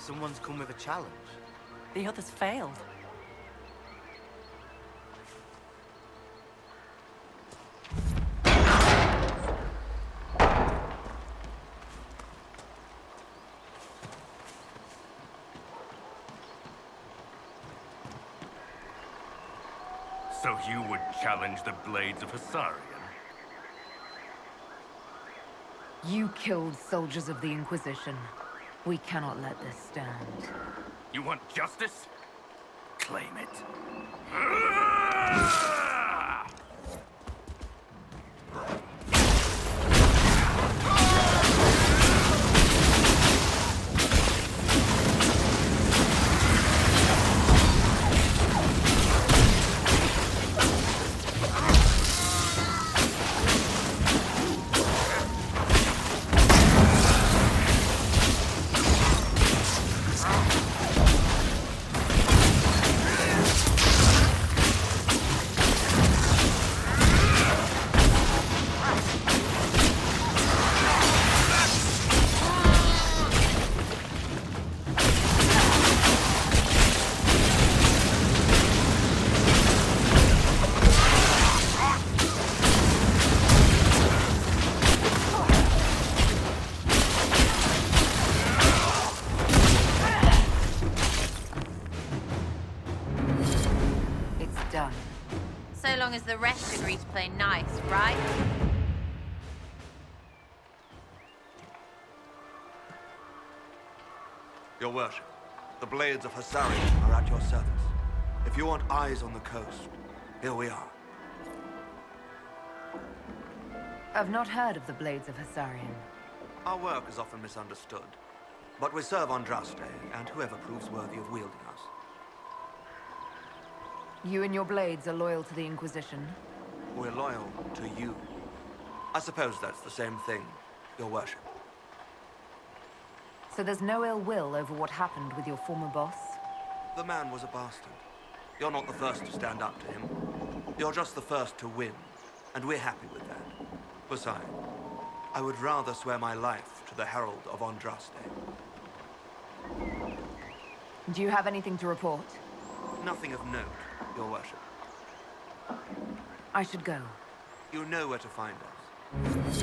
Someone's come with a challenge. The others failed. So you would challenge the Blades of Hissarion? You killed soldiers of the Inquisition. We cannot let this stand. You want justice? Claim it. Done. So long as the rest agree to play nice, right? Your worship, the Blades of Hissarion are at your service. If you want eyes on the coast, here we are. I've not heard of the Blades of Hissarion. Our work is often misunderstood, but we serve Andraste and whoever proves worthy of wielding us. You and your Blades are loyal to the Inquisition? We're loyal to you. I suppose that's the same thing, your worship. So there's no ill will over what happened with your former boss? The man was a bastard. You're not the first to stand up to him. You're just the first to win, and we're happy with that. Besides, I would rather swear my life to the Herald of Andraste. Do you have anything to report? Nothing of note, your worship. I should go. You know where to find us.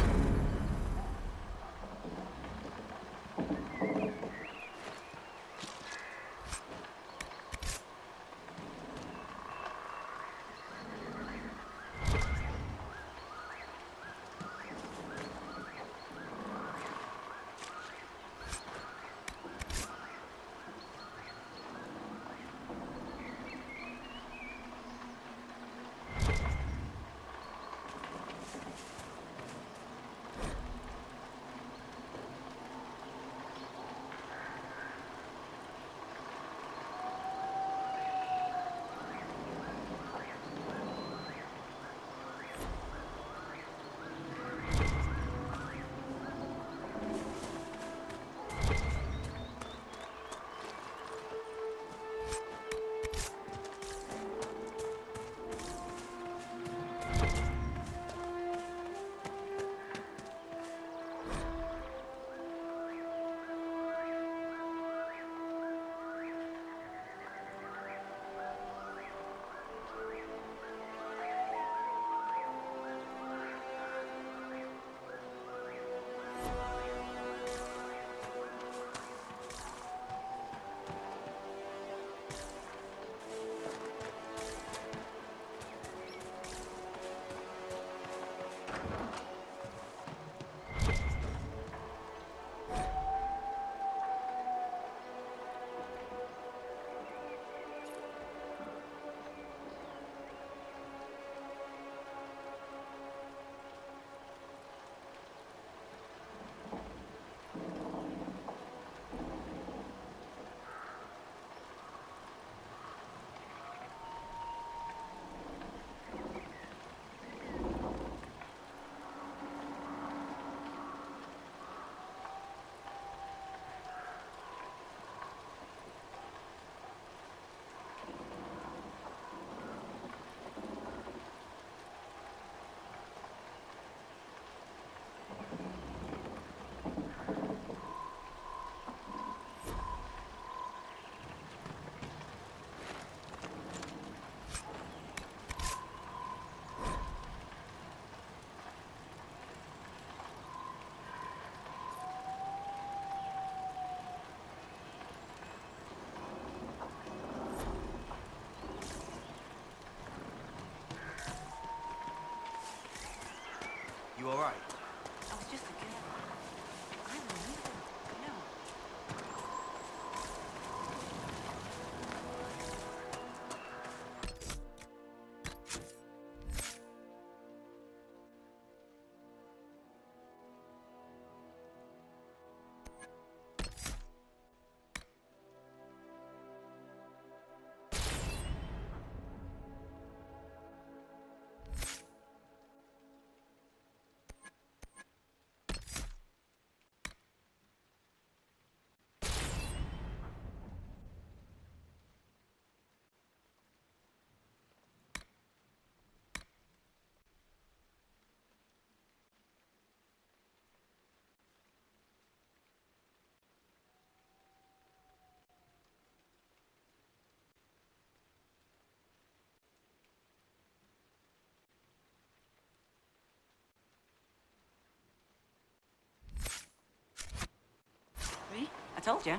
told you.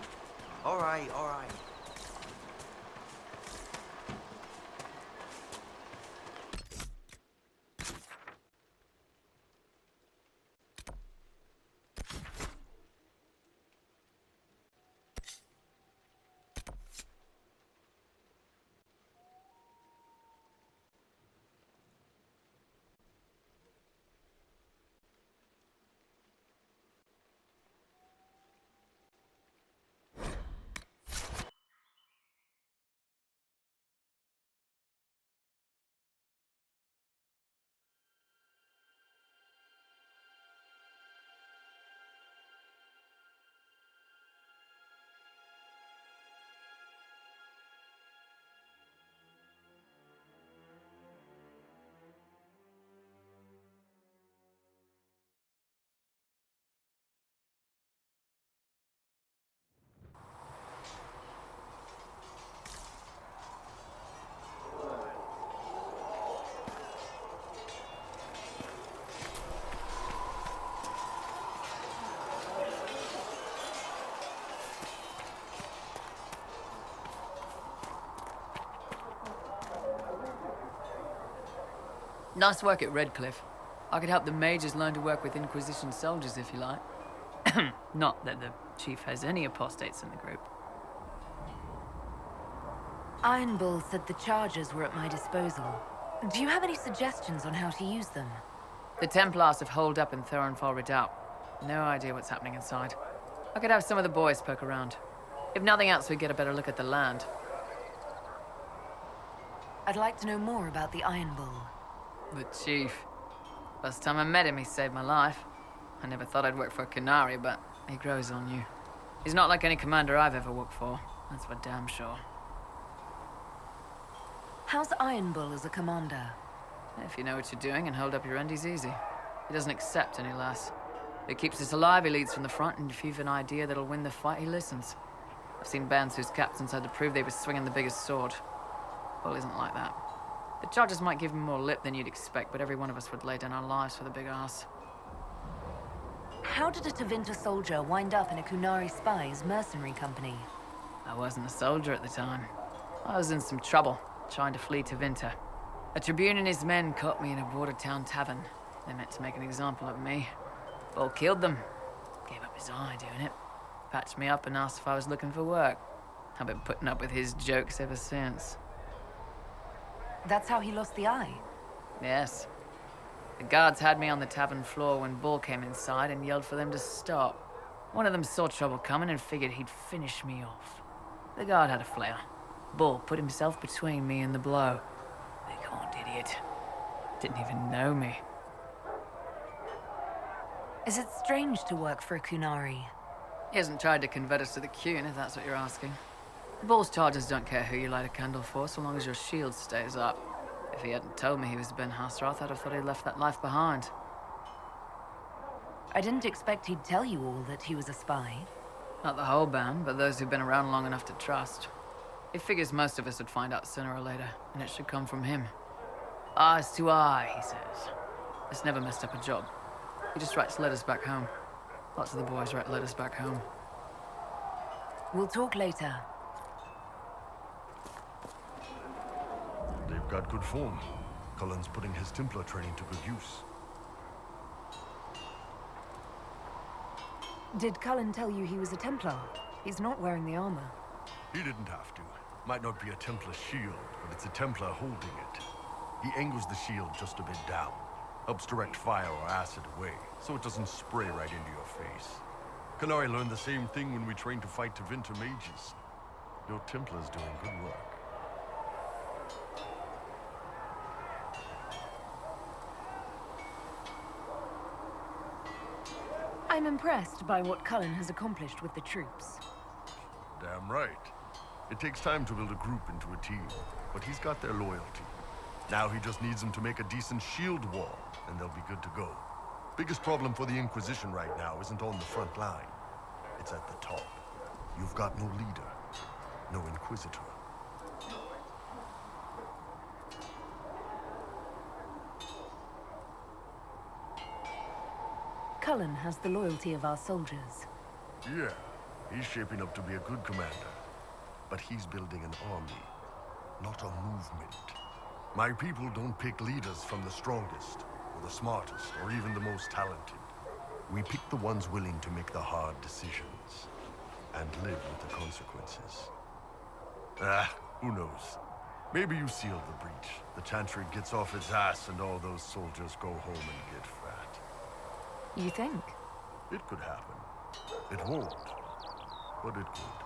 All right, all right. Nice work at Redcliffe. I could help the mages learn to work with Inquisition soldiers if you like. Not that the chief has any apostates in the group. Iron Bull said the charges were at my disposal. Do you have any suggestions on how to use them? The Templars have holed up in Thorinfall Redoubt. No idea what's happening inside. I could have some of the boys poke around. If nothing else, we get a better look at the land. I'd like to know more about the Iron Bull. The chief. First time I met him, he saved my life. I never thought I'd work for a Canary, but he grows on you. He's not like any commander I've ever worked for. That's for damn sure. How's Iron Bull as a commander? If you know what you're doing and hold up your end, he's easy. He doesn't accept any less. If he keeps us alive, he leads from the front, and if you've an idea that'll win the fight, he listens. I've seen bands whose captains had to prove they were swinging the biggest sword. Bull isn't like that. The charges might give him more lip than you'd expect, but every one of us would lay down our lives for the big ass. How did a Tevinter soldier wind up in a Kunari spy's mercenary company? I wasn't a soldier at the time. I was in some trouble, trying to flee Tevinter. A Tribune and his men caught me in a border town tavern. They meant to make an example of me. Bull killed them. Gave up his eye doing it. Patched me up and asked if I was looking for work. I've been putting up with his jokes ever since. That's how he lost the eye? Yes. The guards had me on the tavern floor when Bull came inside and yelled for them to stop. One of them saw trouble coming and figured he'd finish me off. The guard had a flare. Bull put himself between me and the blow. Big horned idiot. Didn't even know me. Is it strange to work for a Kunari? He hasn't tried to convert us to the Qun, if that's what you're asking. Bull's charges don't care who you light a candle for, so long as your shield stays up. If he hadn't told me he was Ben Hasrath, I'd have thought he'd left that life behind. I didn't expect he'd tell you all that he was a spy. Not the whole band, but those who've been around long enough to trust. He figures most of us would find out sooner or later, and it should come from him. Eyes to eye, he says. It's never messed up a job. He just writes letters back home. Lots of the boys write letters back home. We'll talk later. They've got good form. Cullen's putting his Templar training to good use. Did Cullen tell you he was a Templar? He's not wearing the armor. He didn't have to. Might not be a Templar shield, but it's a Templar holding it. He angles the shield just a bit down. Helps direct fire or acid away, so it doesn't spray right into your face. Canary learned the same thing when we trained to fight Tevinter mages. Your Templar's doing good work. I'm impressed by what Cullen has accomplished with the troops. Damn right. It takes time to build a group into a team, but he's got their loyalty. Now he just needs them to make a decent shield wall, and they'll be good to go. Biggest problem for the Inquisition right now isn't on the front line. It's at the top. You've got no leader, no Inquisitor. Cullen has the loyalty of our soldiers. Yeah, He's shaping up to be a good commander. But he's building an army, not a movement. My people don't pick leaders from the strongest, or the smartest, or even the most talented. We pick the ones willing to make the hard decisions, and live with the consequences. Who knows? Maybe you sealed the breach. The Chantry gets off its ass and all those soldiers go home and get fat. You think? It could happen. It won't, but it could.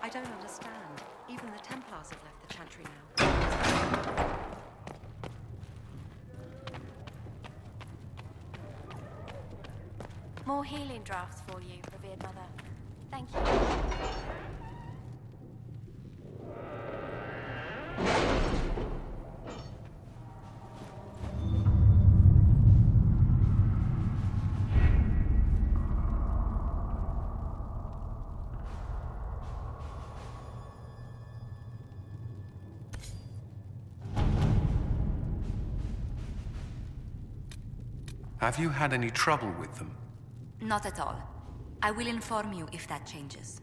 I don't understand. Even the Templars have left the Chantry now. More healing drafts for you, revered mother. Thank you. Have you had any trouble with them? Not at all. I will inform you if that changes.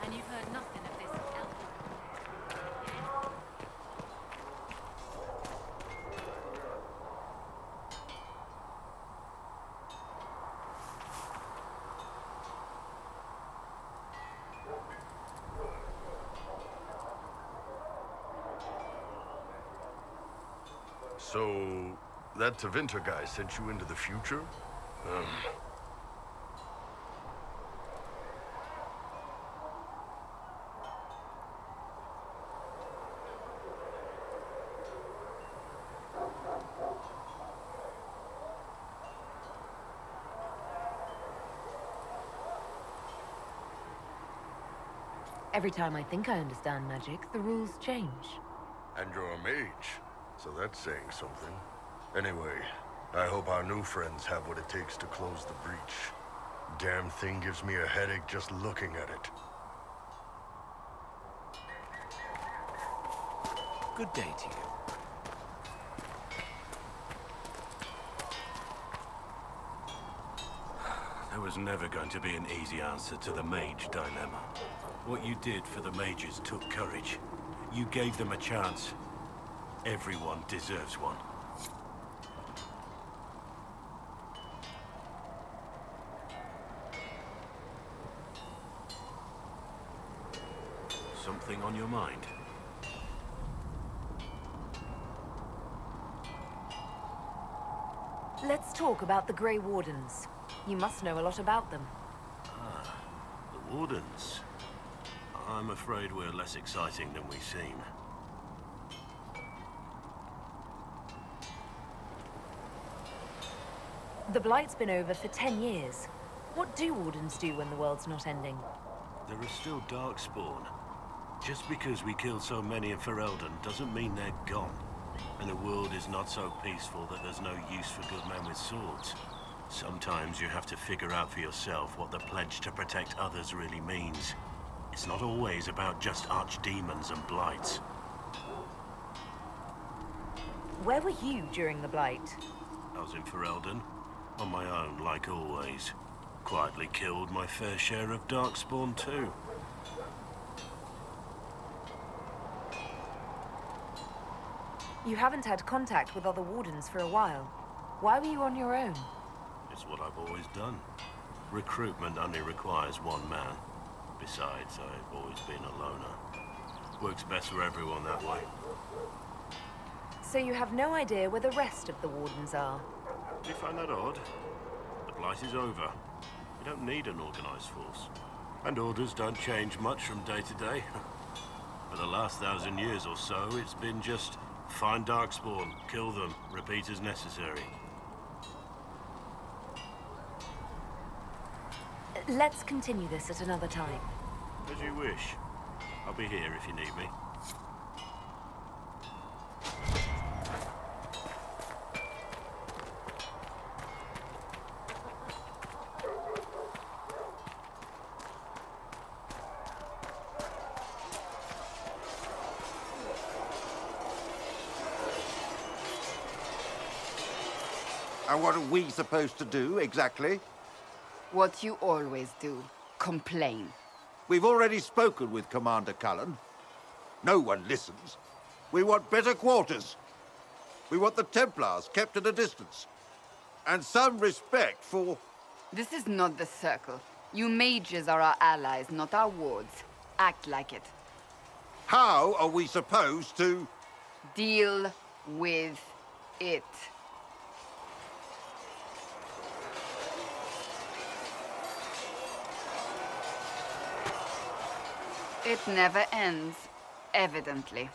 And you've heard nothing of this elf. So, that Tevinter guy sent you into the future? Every time I think I understand magic, the rules change. And you're a mage, so that's saying something. Anyway, I hope our new friends have what it takes to close the breach. Damn thing gives me a headache just looking at it. Good day to you. There was never going to be an easy answer to the mage dilemma. What you did for the mages took courage. You gave them a chance. Everyone deserves one. Something on your mind? Let's talk about the Grey Wardens. You must know a lot about them. The Wardens. I'm afraid we're less exciting than we seem. The Blight's been over for 10 years. What do Wardens do when the world's not ending? There are still Darkspawn. Just because we killed so many in Ferelden doesn't mean they're gone. And the world is not so peaceful that there's no use for good men with swords. Sometimes you have to figure out for yourself what the pledge to protect others really means. It's not always about just archdemons and blights. Where were you during the Blight? I was in Ferelden, on my own, like always. Quietly killed my fair share of Darkspawn too. You haven't had contact with other Wardens for a while. Why were you on your own? It's what I've always done. Recruitment only requires one man. Besides, I've always been a loner. Works best for everyone that way. So you have no idea where the rest of the Wardens are? Do you find that odd? The Blight is over. We don't need an organized force. And orders don't change much from day to day. For the last 1,000 years or so, it's been just find Darkspawn, kill them, repeat as necessary. Let's continue this at another time. As you wish. I'll be here if you need me. And what are we supposed to do, exactly? What you always do. Complain. We've already spoken with Commander Cullen. No one listens. We want better quarters. We want the Templars kept at a distance. And some respect for... This is not the Circle. You mages are our allies, not our wards. Act like it. How are we supposed to... Deal with it. It never ends, evidently.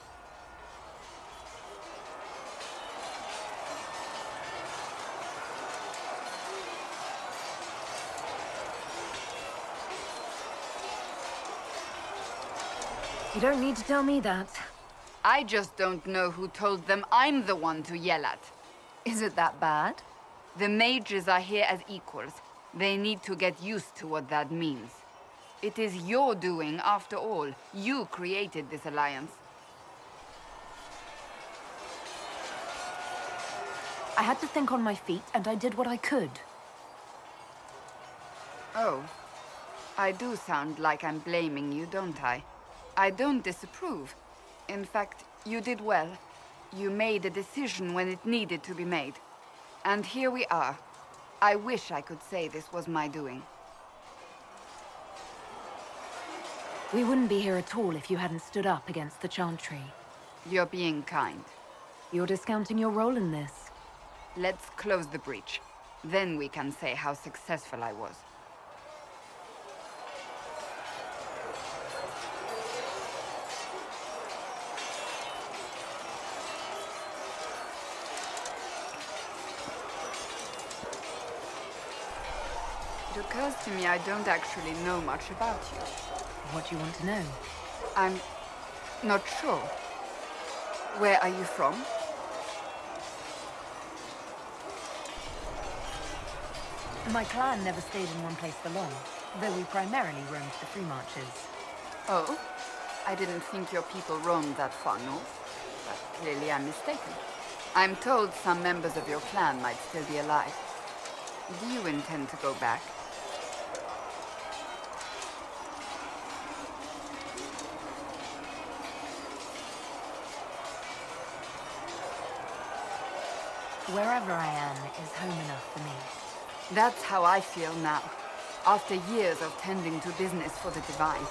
You don't need to tell me that. I just don't know who told them I'm the one to yell at. Is it that bad? The mages are here as equals. They need to get used to what that means. It is your doing, after all. You created this alliance. I had to think on my feet, and I did what I could. Oh. I do sound like I'm blaming you, don't I? I don't disapprove. In fact, you did well. You made a decision when it needed to be made. And here we are. I wish I could say this was my doing. We wouldn't be here at all if you hadn't stood up against the Chantry. You're being kind. You're discounting your role in this. Let's close the breach. Then we can say how successful I was. It occurs to me I don't actually know much about you. What do you want to know? I'm not sure. Where are you from? My clan never stayed in one place for long, though we primarily roamed the free marches. Oh? I didn't think your people roamed that far north. But clearly I'm mistaken. I'm told some members of your clan might still be alive. Do you intend to go back? Wherever I am is home enough for me. That's how I feel now, after years of tending to business for the Divine.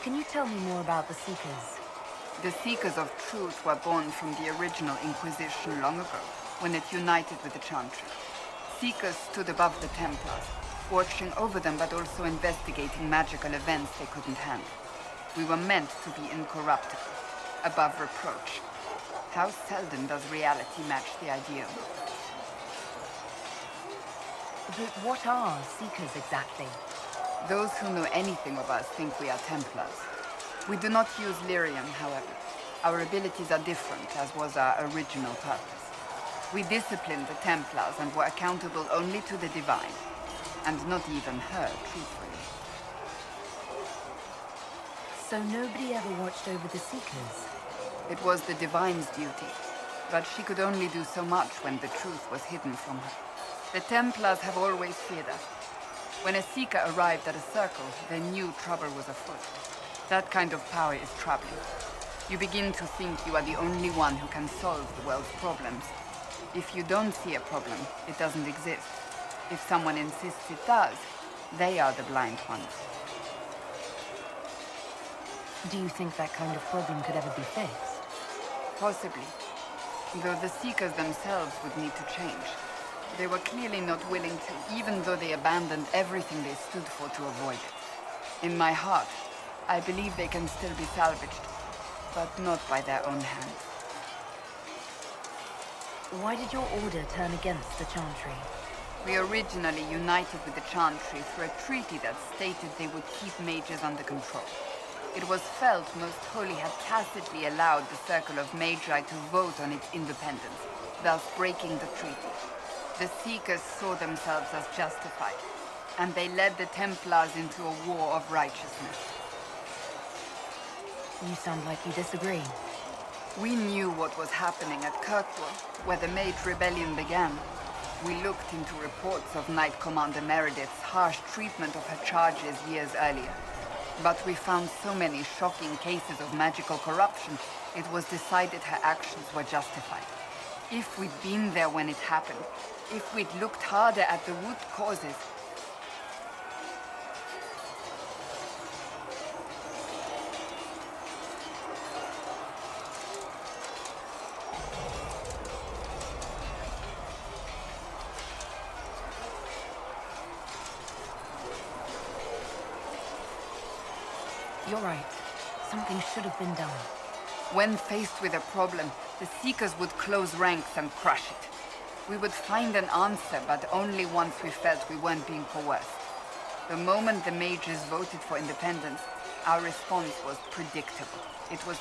Can you tell me more about the Seekers? The Seekers of Truth were born from the original Inquisition long ago, when it united with the Chantry. Seekers stood above the Templars, watching over them but also investigating magical events they couldn't handle. We were meant to be incorruptible, above reproach. How seldom does reality match the ideal? But what are Seekers exactly? Those who know anything of us think we are Templars. We do not use lyrium, however. Our abilities are different, as was our original purpose. We disciplined the Templars and were accountable only to the Divine, and not even her, truthfully. So nobody ever watched over the Seekers? It was the Divine's duty, but she could only do so much when the truth was hidden from her. The Templars have always feared us. When a Seeker arrived at a circle, they knew trouble was afoot. That kind of power is troubling. You begin to think you are the only one who can solve the world's problems. If you don't see a problem, it doesn't exist. If someone insists it does, they are the blind ones. Do you think that kind of problem could ever be fixed? Possibly. Though the Seekers themselves would need to change. They were clearly not willing to, even though they abandoned everything they stood for to avoid it. In my heart, I believe they can still be salvaged, but not by their own hands. Why did your order turn against the Chantry? We originally united with the Chantry through a treaty that stated they would keep mages under control. It was felt Most Holy had tacitly allowed the Circle of Magi to vote on its independence, thus breaking the treaty. The Seekers saw themselves as justified, and they led the Templars into a war of righteousness. You sound like you disagree. We knew what was happening at Kirkwall, where the Mage Rebellion began. We looked into reports of Knight Commander Meredith's harsh treatment of her charges years earlier. But we found so many shocking cases of magical corruption, it was decided her actions were justified. If we'd been there when it happened, if we'd looked harder at the root causes, You're right. Something should have been done. when faced with a problem, the Seekers would close ranks and crush it. We would find an answer, but only once we felt we weren't being coerced. The moment the mages voted for independence, our response was predictable. It was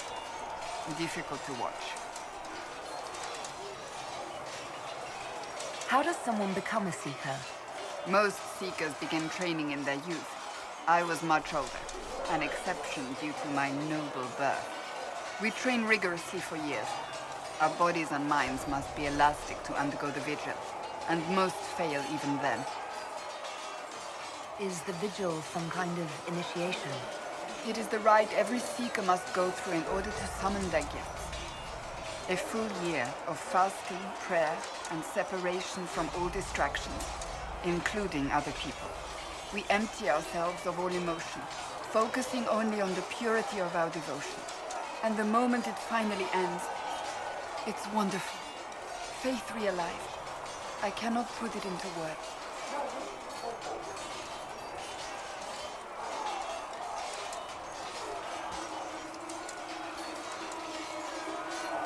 difficult to watch. How does someone become a Seeker? Most Seekers begin training in their youth. I was much older, an exception due to my noble birth. We train rigorously for years. Our bodies and minds must be elastic to undergo the vigil, and most fail even then. Is the vigil some kind of initiation? It is the rite every Seeker must go through in order to summon their gifts. A full year of fasting, prayer, and separation from all distractions, including other people. We empty ourselves of all emotion, focusing only on the purity of our devotion. And the moment it finally ends, it's wonderful. Faith realized. I cannot put it into words.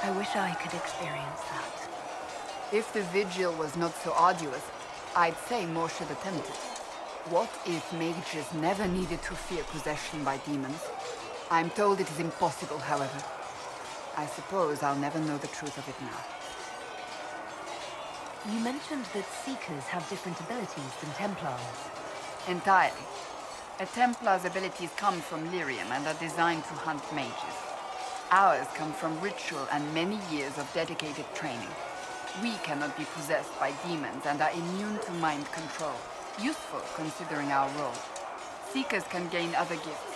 I wish I could experience that. If the vigil was not so arduous, I'd say more should attempt it. What if mages never needed to fear possession by demons? I'm told it is impossible, however. I suppose I'll never know the truth of it now. You mentioned that Seekers have different abilities than Templars. Entirely. A Templar's abilities come from lyrium and are designed to hunt mages. Ours come from ritual and many years of dedicated training. We cannot be possessed by demons and are immune to mind control. Useful considering our role. Seekers can gain other gifts,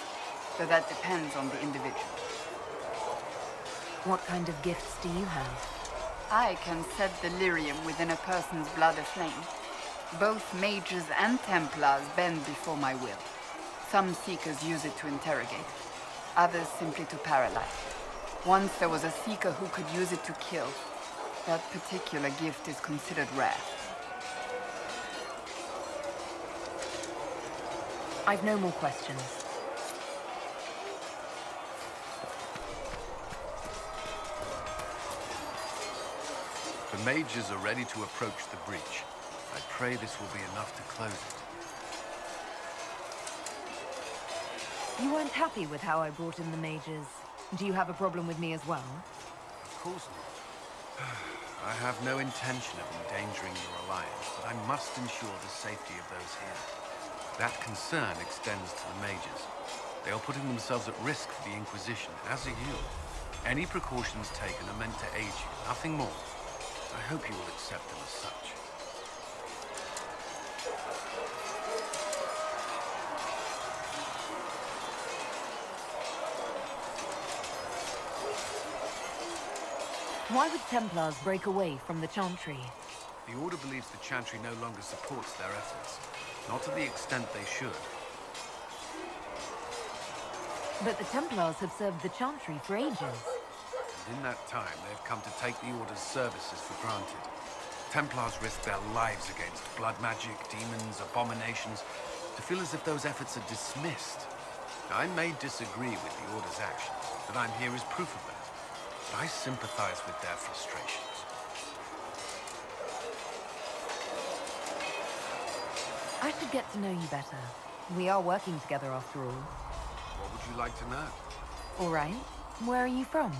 but that depends on the individual. What kind of gifts do you have? I can set the lyrium within a person's blood aflame. Both mages and Templars bend before my will. Some Seekers use it to interrogate, others simply to paralyze. Once there was a Seeker who could use it to kill. That particular gift is considered rare. I've no more questions. The mages are ready to approach the breach. I pray this will be enough to close it. You weren't happy with how I brought in the mages. Do you have a problem with me as well? Of course not. I have no intention of endangering your alliance, but I must ensure the safety of those here. That concern extends to the mages. They are putting themselves at risk for the Inquisition, as are you. Any precautions taken are meant to aid you, nothing more. I hope you will accept them as such. Why would Templars break away from the Chantry? The Order believes the Chantry no longer supports their efforts. Not to the extent they should. But the Templars have served the Chantry for ages. And in that time, they have come to take the Order's services for granted. Templars risk their lives against blood magic, demons, abominations, to feel as if those efforts are dismissed. I may disagree with the Order's actions, but I'm here as proof of that. But I sympathize with their frustrations. I should get to know you better. We are working together after all. What would you like to know? All right. Where are you from?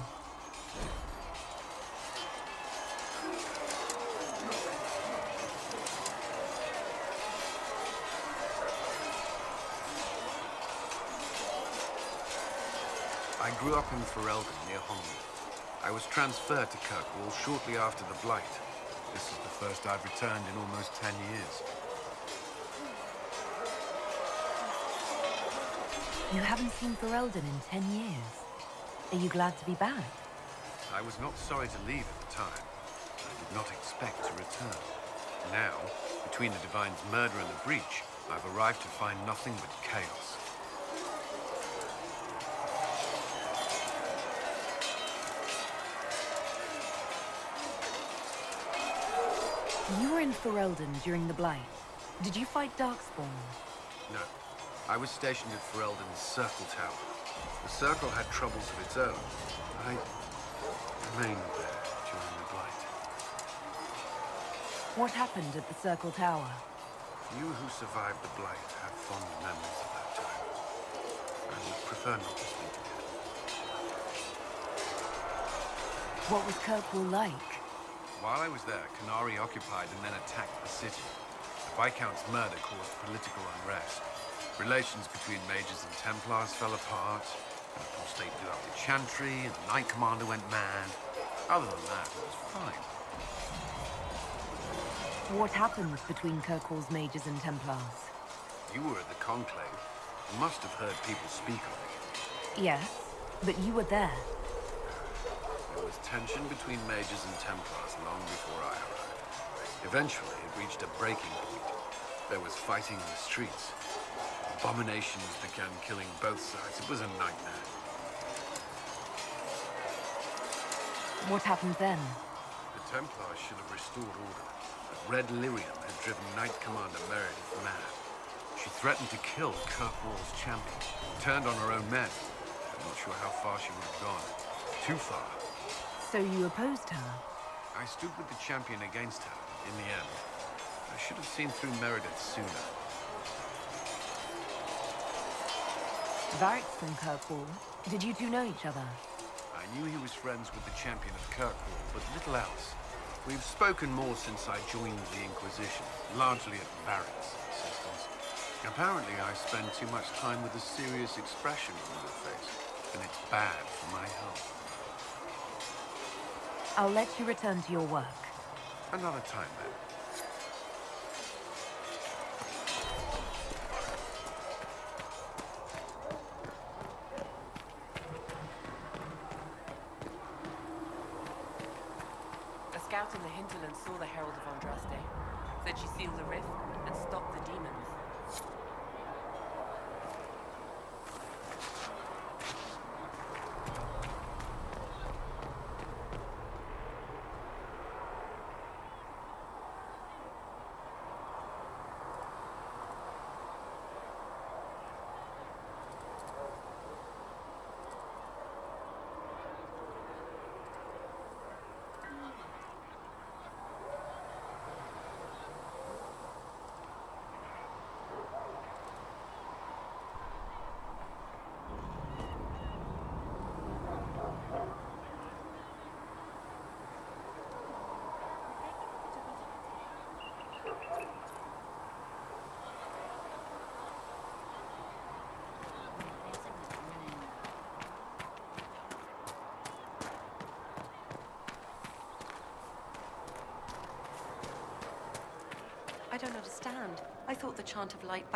I grew up in Ferelden near Holland. I was transferred to Kirkwall shortly after the Blight. This is the first I've returned in almost 10 years. You haven't seen Ferelden in 10 years. Are you glad to be back? I was not sorry to leave at the time. I did not expect to return. Now, between the Divine's murder and the breach, I've arrived to find nothing but chaos. You were in Ferelden during the Blight. Did you fight Darkspawn? No. I was stationed at Ferelden's Circle Tower. The Circle had troubles of its own. I remained there during the Blight. What happened at the Circle Tower? You who survived the Blight have fond memories of that time. I would prefer not to speak again. What was Kirkwall like? While I was there, Canary occupied and then attacked the city. The Viscount's murder caused political unrest. Relations between mages and Templars fell apart. An apostate blew up the Chantry, and the Knight Commander went mad. Other than that, it was fine. What happened between Kirkwall's mages and Templars? You were at the Conclave. You must have heard people speak of it. Yes, but you were there. There was tension between mages and Templars long before I arrived. Eventually, it reached a breaking point. There was fighting in the streets. Abominations began killing both sides. It was a nightmare. What happened then? The Templars should have restored order, but Red Lyrium had driven Knight Commander Meredith mad. She threatened to kill Kirkwall's champion, turned on her own men. I'm not sure how far she would have gone. Too far. So you opposed her? I stood with the champion against her, in the end. I should have seen through Meredith sooner. Varric's from Kirkwall. Did you two know each other? I knew he was friends with the champion of Kirkwall, but little else. We've spoken more since I joined the Inquisition, largely at Varric's insistence. Apparently I spend too much time with a serious expression on my face, and it's bad for my health. I'll let you return to your work. Another time, then. A scout in the hinterland saw the Herald of Andraste. Said she sealed the rift and stopped the demons. I don't understand. I thought the chant of light